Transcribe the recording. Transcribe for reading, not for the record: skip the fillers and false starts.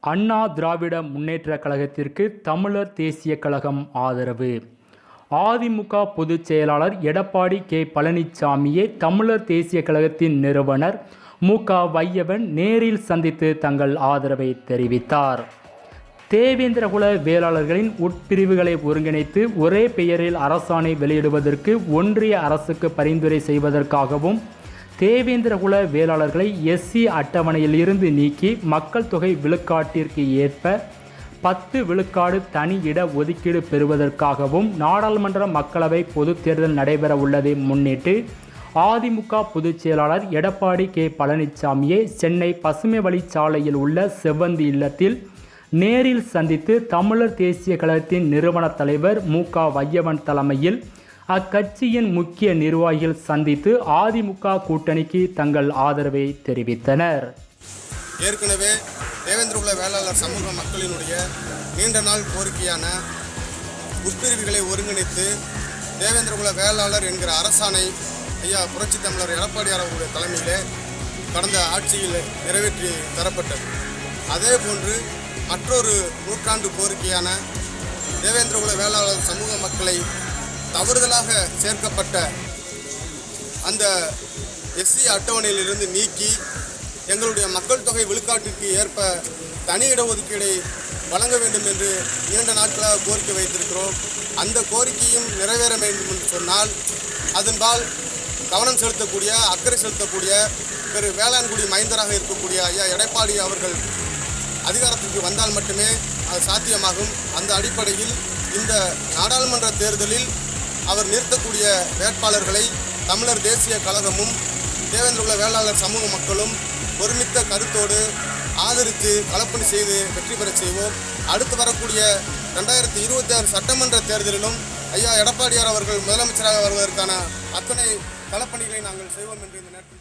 அண்ணா திராவிட முன்னேற்றக் கழகத்திற்கு தமிழர் தேசியக் கழகம் ஆதரவு. அதிமுக பொதுச் செயலாளர் எடப்பாடி கே. பழனிசாமியை தமிழர் தேசியக் கழகத்தின் நிறுவனர் மு. க. வையவன் நேரில் சந்தித்து தங்கள் ஆதரவை தெரிவித்தார். தேவேந்திரகுல வேளாளர்களின் உட்பிரிவுகளை ஒருங்கிணைத்து ஒரே பெயரில் அரசாணை வெளியிடுவதற்கு ஒன்றிய அரசுக்கு பரிந்துரை செய்வதற்காகவும், தேவேந்திரகுல வேளாளர்களை எஸ்சி அட்டவணையில் இருந்து நீக்கி மக்கள் தொகை விழுக்காட்டிற்கு ஏற்ப 10 விழுக்காடு தனி இட ஒதுக்கீடு பெறுவதற்காகவும் நாடாளுமன்ற மக்களவை பொதுத் தேர்தல் நடைபெற உள்ளதை முன்னிட்டு அதிமுக பொதுச் செயலாளர் எடப்பாடி கே. பழனிசாமியை சென்னை பசுமை வழிச்சாலையில் உள்ள செவ்வந்தி இல்லத்தில் நேரில் சந்தித்து தமிழர் தேசிய கழகத்தின் நிறுவன தலைவர் மு. க. வையவன் தலைமையில் அக்கட்சியின் முக்கிய நிர்வாகிகள் சந்தித்து அதிமுக கூட்டணிக்கு தங்கள் ஆதரவை தெரிவித்தனர். ஏற்கனவே தேவேந்திரகுல வேளாளர் சமூக மக்களினுடைய நீண்ட நாள் கோரிக்கையான உட்பிரிவுகளை ஒருங்கிணைத்து தேவேந்திரகுல வேளாளர் என்கிற அரசாணை ஐயா புரட்சி தமிழர் எடப்பாடியார் அவருடைய தலைமையிலே கடந்த ஆட்சியில் நிறைவேற்றி தரப்பட்டது. அதே போன்று மற்றொரு நூற்றாண்டு கோரிக்கையான தேவேந்திரகுல வேளாளர் சமூக மக்களை தவறுதலாக சேர்க்கப்பட்ட அந்த எஸ்சி அட்டவணையிலிருந்து நீக்கி எங்களுடைய மக்கள் தொகை விழுக்காட்டிற்கு ஏற்ப தனி இடஒதுக்கீடை வழங்க வேண்டும் என்று நீண்ட நாட்களாக கோரிக்கை வைத்திருக்கிறோம். அந்த கோரிக்கையும் நிறைவேற வேண்டும் என்று சொன்னால் அதன்பால் கவனம் செலுத்தக்கூடிய, அக்கறை செலுத்தக்கூடிய திரு வேளாண்குடி மைந்தராக இருக்கக்கூடிய ஐயா எடப்பாடி அவர்கள் அதிகாரத்திற்கு வந்தால் மட்டுமே அது சாத்தியமாகும். அந்த அடிப்படையில் இந்த நாடாளுமன்ற தேர்தலில் அவர் நிறுத்தக்கூடிய வேட்பாளர்களை தமிழர் தேசிய கழகமும் தேவேந்திரகுல வேளாளர் சமூக மக்களும் ஒருமித்த கருத்தோடு ஆதரித்து களப்பணி செய்து வெற்றி பெற செய்வோம். அடுத்து வரக்கூடிய 2026 சட்டமன்ற தேர்தலிலும் ஐயா எடப்பாடியார் அவர்கள் முதலமைச்சராக வருவதற்கான அத்தனை களப்பணிகளை நாங்கள் செய்வோம் என்று இந்த நேரத்தில்